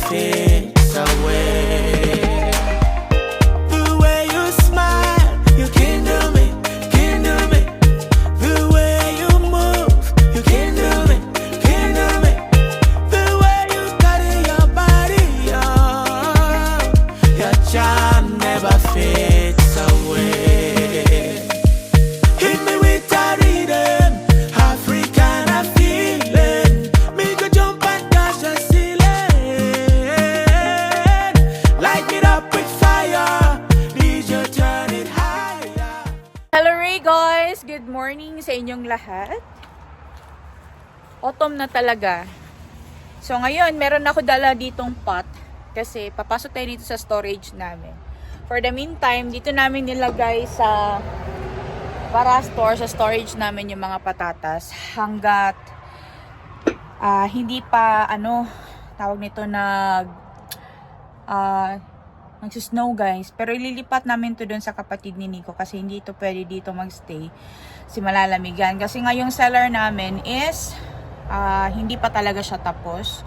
fades away. The way you smile, you kindle me, kindle me. The way you move, you kindle me, kindle me. The way you carry your body, oh, your charm never fades away. Hit me with a rhythm, African a feeling. Make a jump and touch the ceiling. Light it up with fire, need you turn it higher. Hello Ray guys! Good morning sa inyong lahat. Autumn na talaga. So ngayon, meron ako dala ditong pot kasi papasok tayo dito sa storage namin. For the meantime, dito namin nilagay sa para store sa storage namin yung mga patatas hanggat hindi pa tawag nito nagsusnow guys. Pero ililipat namin to dun sa kapatid ni Nico kasi hindi ito pwede dito magstay si malalamigan. Kasi ngayong cellar namin is hindi pa talaga siya tapos.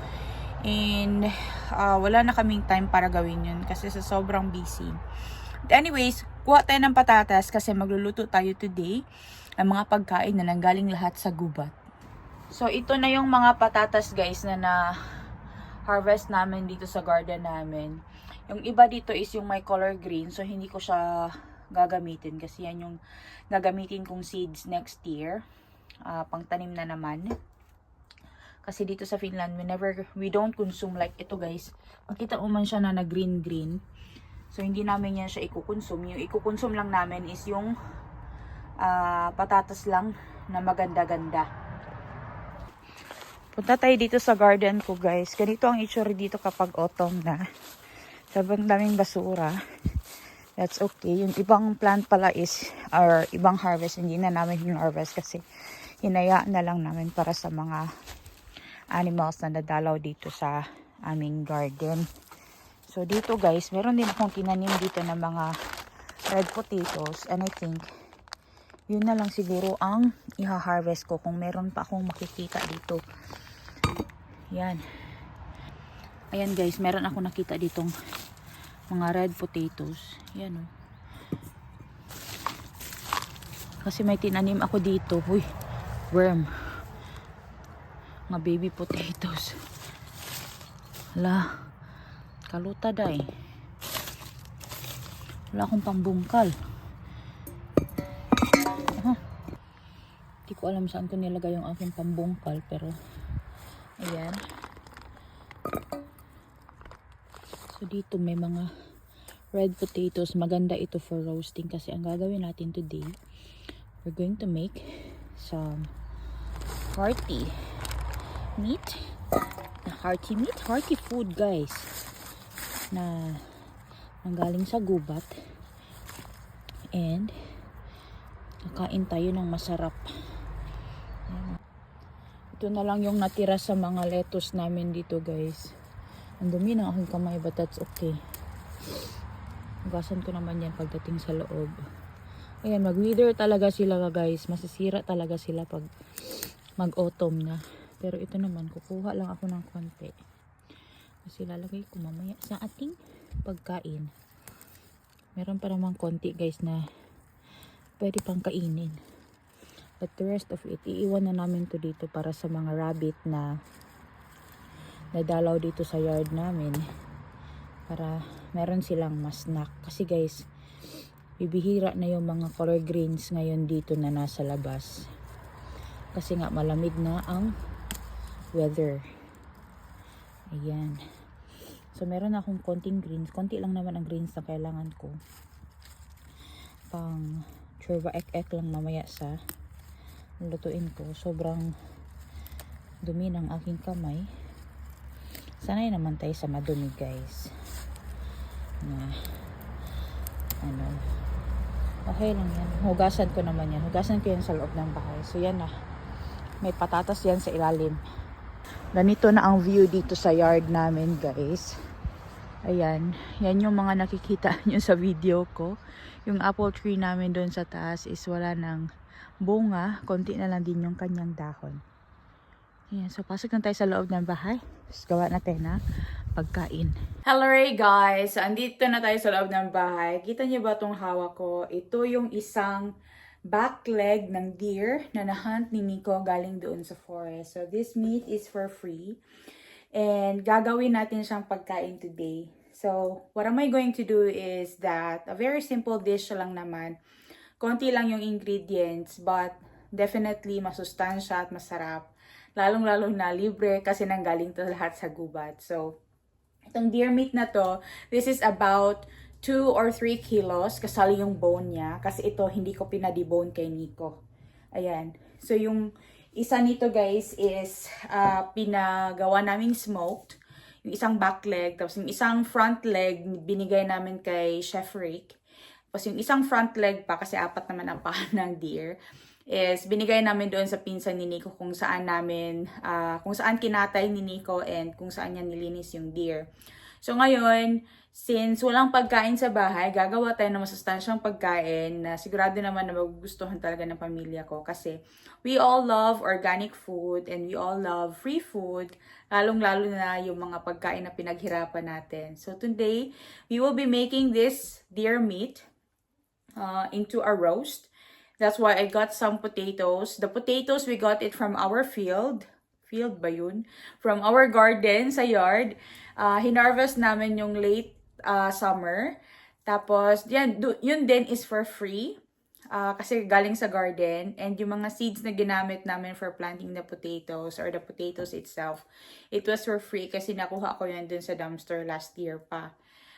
And wala na kaming time para gawin yun kasi sa sobrang busy. But anyways, kuha tayo ng patatas kasi magluluto tayo today ng mga pagkain na nanggaling lahat sa gubat. So ito na yung mga patatas guys na harvest namin dito sa garden namin. Yung iba dito is yung may color green, so hindi ko siya gagamitin kasi yan yung gagamitin kong seeds next year. Pangtanim na naman. Kasi dito sa Finland, we don't consume like ito guys. Makita mo man siya na green. So hindi namin yan siya ikukonsume. Yung ikukonsume lang namin is yung patatas lang na maganda-ganda. Punta tayo dito sa garden ko guys. Ganito ang itsura dito kapag autumn na. Sobrang daming basura. That's okay. Yung ibang plant pala is, or ibang harvest, hindi na namin yung harvest kasi hinayaan na lang namin para sa mga animals na nadalaw dito sa aming garden. So dito guys, meron din akong tinanim dito ng mga red potatoes, and I think yun na lang siguro ang iha-harvest ko kung meron pa akong makikita dito. Yan. Ayan guys, meron ako nakita ditong mga red potatoes. Yan oh. Kasi may tinanim ako dito. Uy, worm. Mga baby potatoes. Hala. Kaluta day. Wala akong pambungkal. Hindi ko alam saan ko nilagay yung aking pambungkal. Pero, ayan. So, dito may mga red potatoes. Maganda ito for roasting. Kasi ang gagawin natin today, we're going to make some hearty meat. Hearty food guys. Na nanggaling sa gubat. And kakain tayo ng masarap. Ayan. Ito na lang yung natira sa mga lettuce namin dito guys. Ang dumi ng aking kamay but that's okay. Hugasan ko naman yan pagdating sa loob. Ayan, mag-wither talaga sila guys. Masisira talaga sila pag mag-autumn na. Pero ito naman, kukuha lang ako ng konti. Kasi lalagay ko mamaya sa ating pagkain. Meron pa naman konti guys na pwede pang kainin. But the rest of it, iiwan na namin to dito para sa mga rabbit na nadalaw dito sa yard namin. Para meron silang mas-snack. Kasi guys, bibihira na yung mga color greens ngayon dito na nasa labas. Kasi nga malamig na ang weather. Ayan. So meron akong konting greens. Konti lang naman ang greens na kailangan ko. Pang churba ek-ek lang mamaya sa lutuin ko. Sobrang dumi ng aking kamay. Sanay naman tayo sa madumi guys. Na okay lang yan. Hugasan ko naman yan. Hugasan ko yan sa loob ng bahay. So yan na. May patatas yan sa ilalim. Ganito na ang view dito sa yard namin guys. Ayan. Yan yung mga nakikita nyo sa video ko. Yung apple tree namin doon sa taas is wala ng bunga. Konti na lang din yung kanyang dahon. Ayan. So pasok na tayo sa loob ng bahay. Tapos gawa natin na pagkain. Hello guys! So, andito na tayo sa loob ng bahay. Kita niyo ba itong hawak ko? Ito yung isang back leg ng deer na nahunt ni Nico galing doon sa forest. So this meat is for free. And gagawin natin siyang pagkain today. So what am I going to do is that a very simple dish lang naman. Konti lang yung ingredients but definitely masustansya at masarap. Lalong-lalo na libre kasi nanggaling to lahat sa gubat. So itong deer meat na to, this is about 2 or 3 kilos kasali yung bone niya. Kasi ito, hindi ko pinadebone kay Nico. Ayan. So yung isa nito guys is pinagawa naming smoked. Yung isang back leg. Tapos yung isang front leg, binigay namin kay Chef Rick. Tapos yung isang front leg pa, kasi 4 naman ang paa ng deer, is binigay namin doon sa pinsan ni Nico kung saan kinatay ni Nico and kung saan niya nilinis yung deer. So ngayon, since walang pagkain sa bahay, gagawa tayo ng masustansyang pagkain na sigurado naman na magugustuhan talaga ng pamilya ko. Kasi we all love organic food and we all love free food, lalong-lalo na yung mga pagkain na pinaghirapan natin. So today, we will be making this deer meat into a roast. That's why I got some potatoes. The potatoes, we got it from our field. Field ba yun? From our garden sa yard. Hinarvest namin yung late summer. Tapos, yun din is for free. Kasi galing sa garden. And yung mga seeds na ginamit namin for planting the potatoes or the potatoes itself, it was for free kasi nakuha ko yun dun sa dumpster last year pa.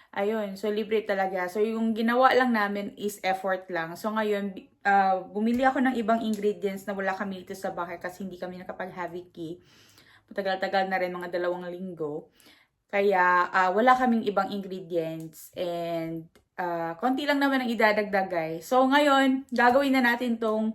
Ayun, so libre talaga. So yung ginawa lang namin is effort lang. So ngayon, bumili ako ng ibang ingredients na wala kami dito sa bahay kasi hindi kami nakapag-haviki. Matagal-tagal na rin, mga 2 linggo. Kaya wala kaming ibang ingredients and konti lang naman ang idadagdag guys. So ngayon, gagawin na natin tong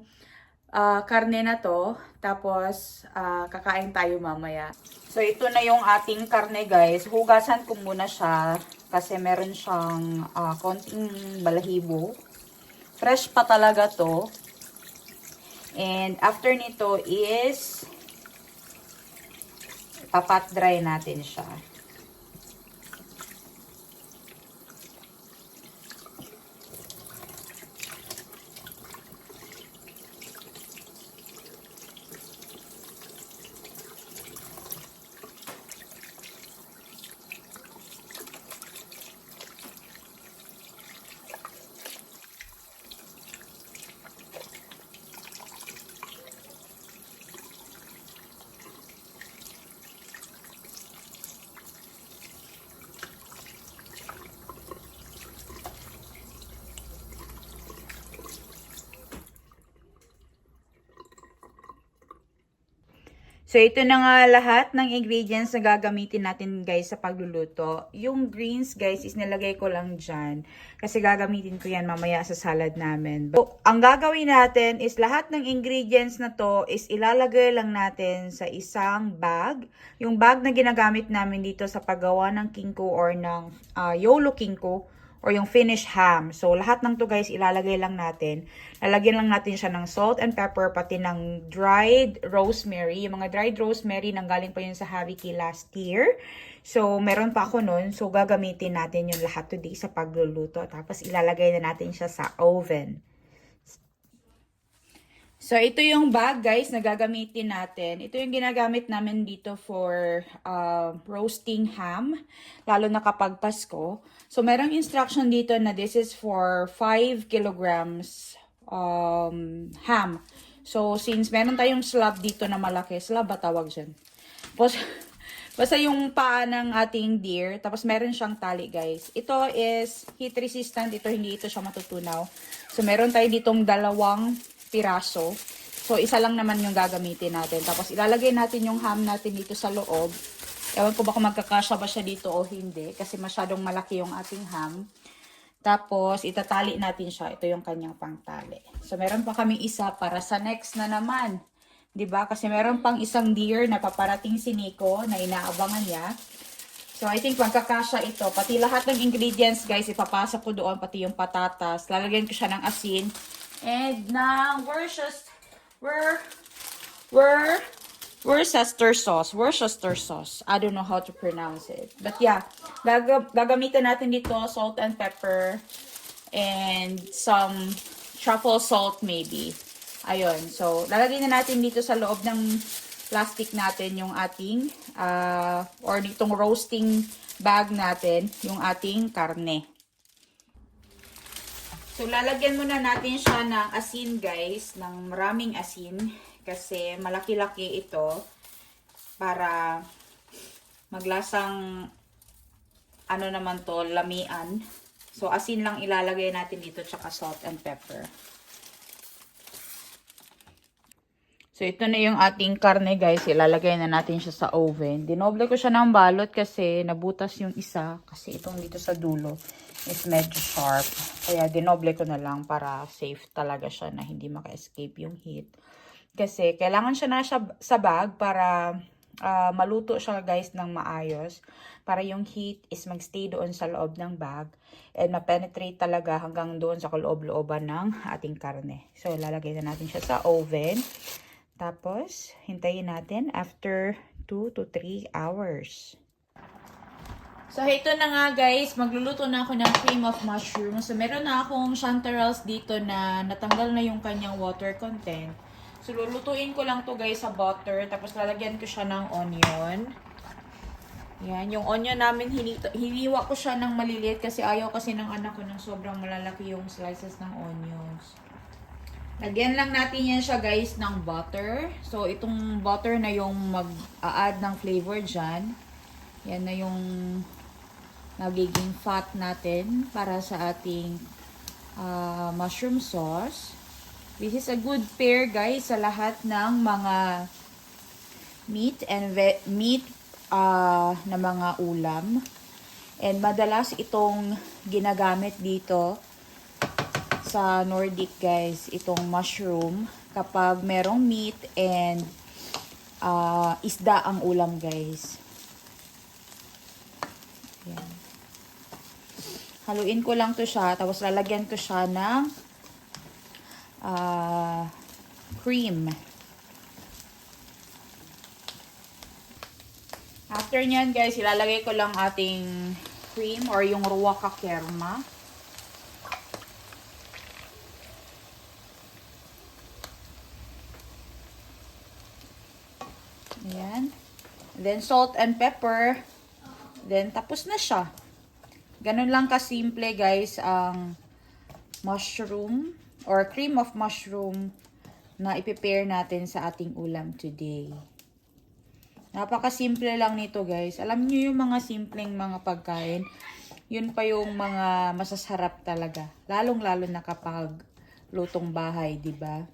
karne na to. Tapos kakain tayo mamaya. So ito na yung ating karne guys. Hugasan ko muna siya kasi meron siyang konting balahibo. Fresh pa talaga to. And after nito is papat dry natin siya. So, ito na nga lahat ng ingredients na gagamitin natin guys sa pagluluto. Yung greens guys is nilagay ko lang dyan. Kasi gagamitin ko yan mamaya sa salad namin. So, ang gagawin natin is lahat ng ingredients na to is ilalagay lang natin sa isang bag. Yung bag na ginagamit namin dito sa paggawa ng kinko or ng yolo kinko or yung finished ham. So, lahat ng to guys, ilalagay lang natin. Lalagyan lang natin siya ng salt and pepper, pati ng dried rosemary. Yung mga dried rosemary, nanggaling pa yun sa Haviki last year. So, meron pa ako nun. So, gagamitin natin yung lahat today sa pagluluto. Tapos, ilalagay na natin siya sa oven. So, ito yung bag, guys, na gagamitin natin. Ito yung ginagamit namin dito for roasting ham, lalo na kapag Pasko. So, merong instruction dito na this is for 5 kilograms ham. So, since meron tayong slab dito na malaki, slab ba tawag dyan? Basta yung paa ng ating deer, tapos meron siyang tali, guys. Ito is heat resistant, ito hindi ito siya matutunaw. So, meron tayo ditong 2 piraso. So, isa lang naman yung gagamitin natin. Tapos, ilalagay natin yung ham natin dito sa loob. Ewan ko ba kung magkakasya ba siya dito o hindi. Kasi masyadong malaki yung ating ham. Tapos, itatali natin siya. Ito yung kanyang pangtali. So, meron pa kaming isa para sa next na naman. 'Di ba? Kasi meron pang isang deer na paparating si Nico na inaabangan niya. So, I think magkakasya ito. Pati lahat ng ingredients, guys, ipapasok ko doon. Pati yung patatas. Lalagyan ko siya ng asin. And now, we're Worcester sauce. Worcester sauce. I don't know how to pronounce it. But yeah, gagamitin natin dito salt and pepper and some truffle salt maybe. Ayun. So, lalagay na natin dito sa loob ng plastic natin yung ating or ditong roasting bag natin yung ating karne. So, lalagyan muna natin siya ng asin, guys. Ng maraming asin. Kasi malaki-laki ito. Para maglasang ano naman to, lamian. So, asin lang ilalagay natin dito. Tsaka salt and pepper. So, ito na yung ating karne, guys. Ilalagay na natin siya sa oven. Dinoble ko siya ng balot kasi nabutas yung isa. Kasi itong dito sa dulo is medyo sharp. Kaya dinoble ko na lang para safe talaga siya na hindi maka-escape yung heat. Kasi kailangan siya na sa bag para maluto siya, guys, ng maayos. Para yung heat is magstay doon sa loob ng bag. And ma-penetrate talaga hanggang doon sa kaloob-looban ng ating karne. So, lalagay na natin siya sa oven. Tapos, hintayin natin after 2 to 3 hours. So, ito na nga, guys. Magluluto na ako ng cream of mushroom. So, meron na akong chanterelles dito na natanggal na yung kanyang water content. So, lulutuin ko lang to, guys, sa butter. Tapos, lalagyan ko siya ng onion. Yan. Yung onion namin, hiniwa ko siya ng maliliit kasi ayaw kasi ng anak ko ng sobrang malalaki yung slices ng onions. Lagyan lang natin yan siya, guys, ng butter. So, itong butter na yung mag-a-add ng flavor dyan. Yan na yung nagiging fat natin para sa ating mushroom sauce. This is a good pair, guys, sa lahat ng mga meat na mga ulam. And madalas itong ginagamit dito sa Nordic, guys, itong mushroom kapag merong meat and isda ang ulam, guys. Yan. Haluin ko lang to siya, tapos lalagyan ko siya ng cream. After nyan, guys, ilalagay ko lang ating cream or yung ruwa kakerma. Ayan. Then, salt and pepper. Then, tapos na siya. Ganun lang kasimple, guys, ang mushroom or cream of mushroom na i-prepare natin sa ating ulam today. Napakasimple lang nito, guys. Alam niyo yung mga simpleng mga pagkain, yun pa yung mga masasarap talaga. Lalong-lalo na kapag lutong bahay, di ba?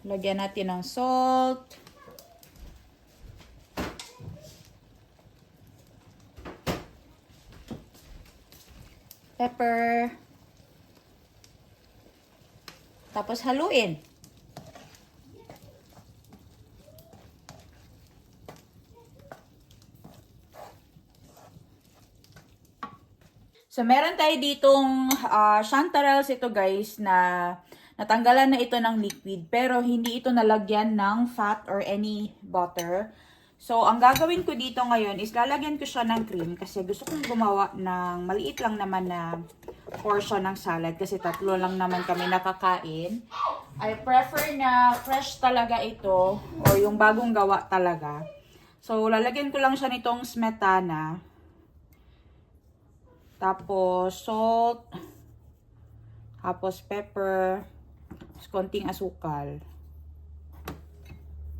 Lagyan natin ng salt. Pepper. Tapos haluin. So, meron tayo ditong chanterelles ito, guys, na natanggalan na ito ng liquid, pero hindi ito nalagyan ng fat or any butter. So, ang gagawin ko dito ngayon is lalagyan ko siya ng cream kasi gusto kong gumawa ng maliit lang naman na portion ng salad kasi 3 lang naman kami nakakain. I prefer na fresh talaga ito or yung bagong gawa talaga. So, lalagyan ko lang siya nitong smetana. Tapos, salt. Tapos, pepper. Konting asukal.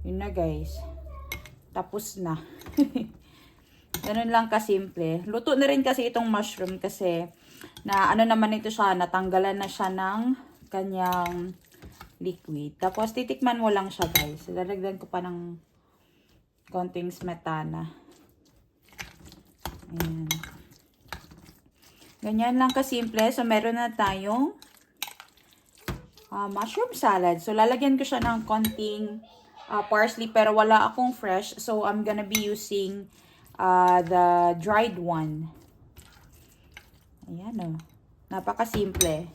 Yun na, guys. Tapos na. Ganun lang kasimple. Luto na rin kasi itong mushroom kasi na ano naman ito siya, natanggalan na siya ng kanyang liquid. Tapos titikman mo lang siya, guys. Lalagyan ko pa ng konting smetana. Ayan. Ganyan lang kasimple. So meron na tayong mushroom salad. So, lalagyan ko siya ng konting parsley pero wala akong fresh. So, I'm gonna be using the dried one. Ayan o. Napakasimple.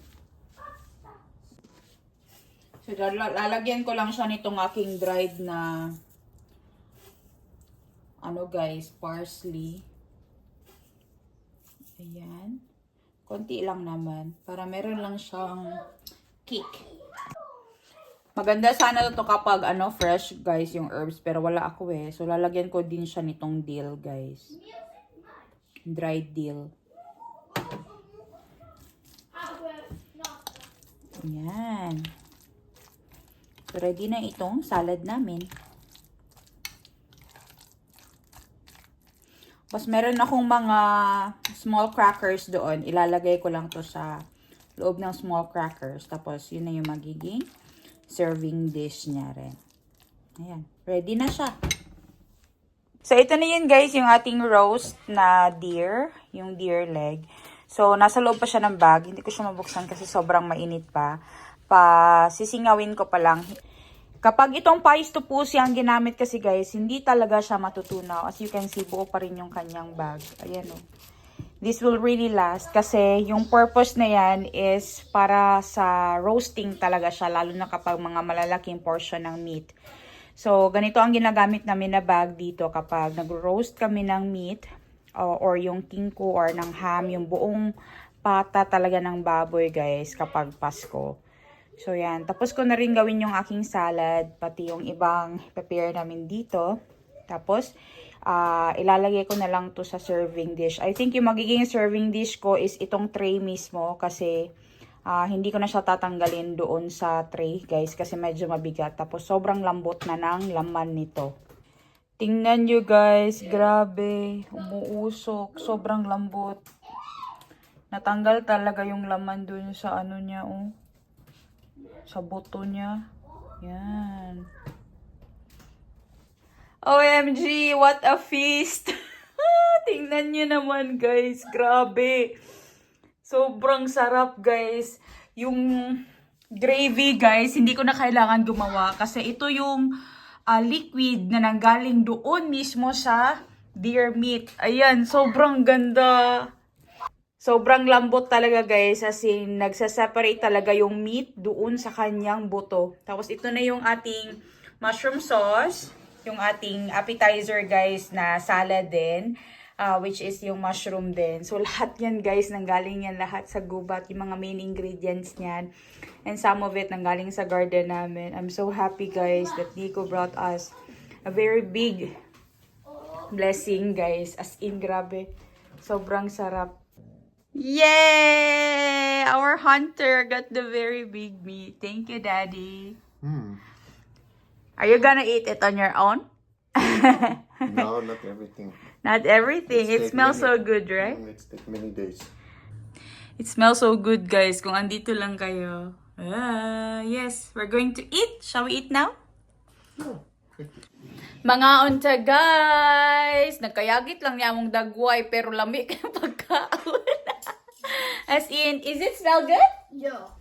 So, lalagyan ko lang siya nitong aking dried na ano guys, parsley. Ayan. Konti lang naman. Para meron lang siyang kick. Maganda sana to kapag ano, fresh guys yung herbs. Pero wala ako eh. So, lalagyan ko din siya nitong dill guys. Dried dill. Ayan. So, ready na itong salad namin. Tapos, meron akong mga small crackers doon. Ilalagay ko lang to sa loob ng small crackers. Tapos, yun na yung magiging serving dish niya rin. Ayan. Ready na siya. So, ito na yun guys, yung ating roast na deer. Yung deer leg. So, nasa loob pa siya ng bag. Hindi ko siya mabuksan kasi sobrang mainit pa. Sisingawin ko pa lang. Kapag itong pies to pussy ang ginamit kasi guys, hindi talaga siya matutunaw. As you can see, buo pa rin yung kanyang bag. Ayan o. This will really last kasi yung purpose na yan is para sa roasting talaga siya. Lalo na kapag mga malalaking portion ng meat. So, ganito ang ginagamit namin na bag dito kapag nag-roast kami ng meat or yung tingko or ng ham, yung buong pata talaga ng baboy guys kapag Pasko. So, yan. Tapos ko na rin gawin yung aking salad, pati yung ibang prepare namin dito. Tapos, ilalagay ko na lang to sa serving dish. I think yung magiging serving dish ko is itong tray mismo kasi hindi ko na siya tatanggalin doon sa tray, guys, kasi medyo mabigat. Tapos, sobrang lambot na ng laman nito. Tingnan nyo, guys. Grabe. Umuusok. Sobrang lambot. Natanggal talaga yung laman doon sa ano niya, oh. Sa buto niya. Yan. OMG, what a feast! Tingnan nyo naman, guys. Grabe. Sobrang sarap, guys. Yung gravy, guys, hindi ko na kailangan gumawa. Kasi ito yung liquid na nanggaling doon mismo sa deer meat. Ayan, sobrang ganda. Sobrang lambot talaga guys, as in nagsaseparate talaga yung meat doon sa kanyang buto. Tapos ito na yung ating mushroom sauce, yung ating appetizer guys na salad din, which is yung mushroom din. So lahat yan guys, nanggaling yan lahat sa gubat, yung mga main ingredients niyan. And some of it nanggaling sa garden namin. I'm so happy guys that Nico brought us a very big blessing guys. As in, grabe. Sobrang sarap. Yay! Our hunter got the very big meat. Thank you, Daddy. Are you gonna eat it on your own? No, not everything. Not everything. It smells so good, right? It's take many days. It smells so good, guys. Kung andito lang kayo. Yes, we're going to eat. Shall we eat now? Mga unta, guys! Nagkayagit lang niya among dagway, pero lamig ang pagkaon. As in, is it smell good? Yeah.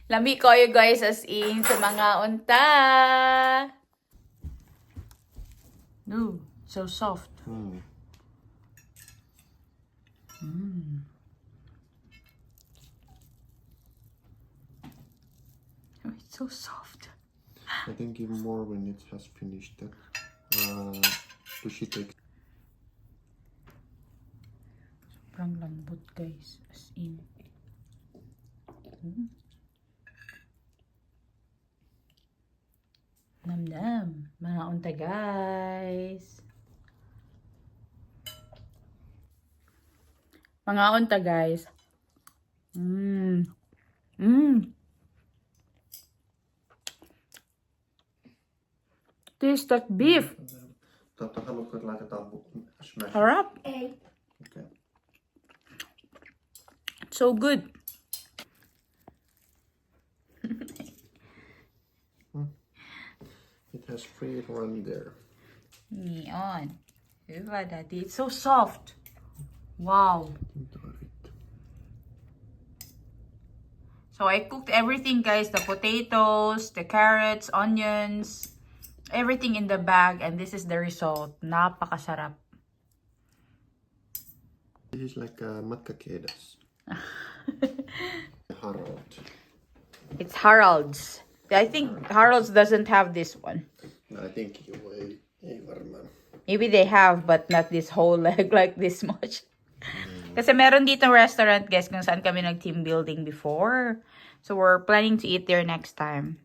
Lami kayo guys, as in, sa mga unta. No, so soft. Oh, it's so soft. I think give more when it has finished. Sushi takes. Sobrang lambot guys, as in. Namnam, mga unta guys. Mga unta guys. Taste like beef. Haluatko, että laitetaan smash? Harap. Egg. Okay. So good. It has free run there. Neon. Diba, Daddy? It's so soft. Wow. So I cooked everything, guys. The potatoes, the carrots, onions, everything in the bag. And this is the result. Napakasarap. This is like matkakedas. Harald. It's Harald's. I think Harald's doesn't have this one. I think you will. Maybe they have, but not this whole leg like this much. Kasi meron dito restaurant, guys, kung saan kami nag-team building before. So we're planning to eat there next time.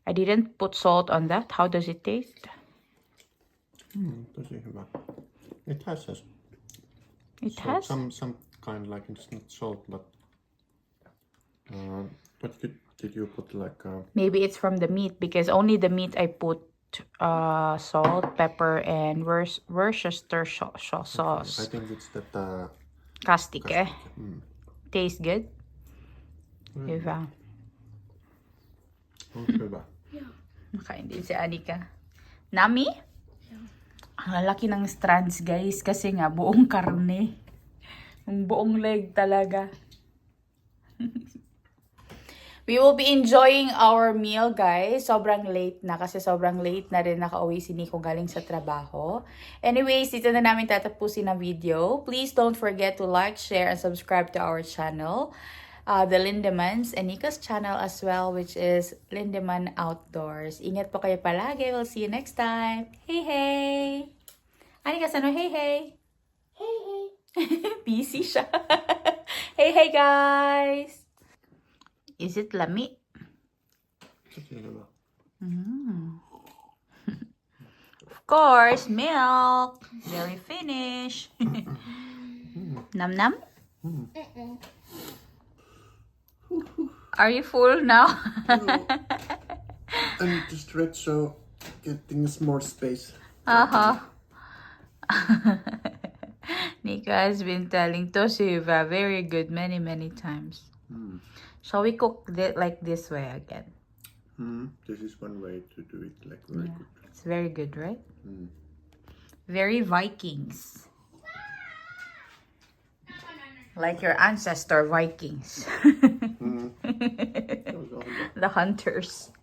I didn't put salt on that. How does it taste? Tosi hyvä. It has It salt, has? some kind like it's not salt, but did you put like Maybe it's from the meat because only the meat I put salt, pepper, and Worcestershire sauce. I think it's that Kastik, eh? Tastes good? Diba? hyvä. Nakain din si Anika. Nami? Ang lalaki ng strands, guys. Kasi nga, buong karne. Yung buong leg talaga. We will be enjoying our meal, guys. Sobrang late na kasi sobrang late na rin nakauwi si Nico galing sa trabaho. Anyways, dito na namin tatapusin ang video. Please don't forget to like, share, and subscribe to our channel. The Lindemans and Nico's channel as well, which is Lindeman Outdoors. Ingat po kayo palagi. We'll see you next time. Hey, hey! Anika, sano? Hey, hey! Hey, hey. Busy siya. Hey, hey, guys! Is it lami? Tosi hyvä. Of course, milk. Very finish. Nam nam? Are you full now? I need to stretch so getting more space. Nico has been telling Toshiba very good many times. Shall we cook it like this way again? This is one way to do it like very good. It's very good, right? Very Vikings. Like your ancestor Vikings. The hunters.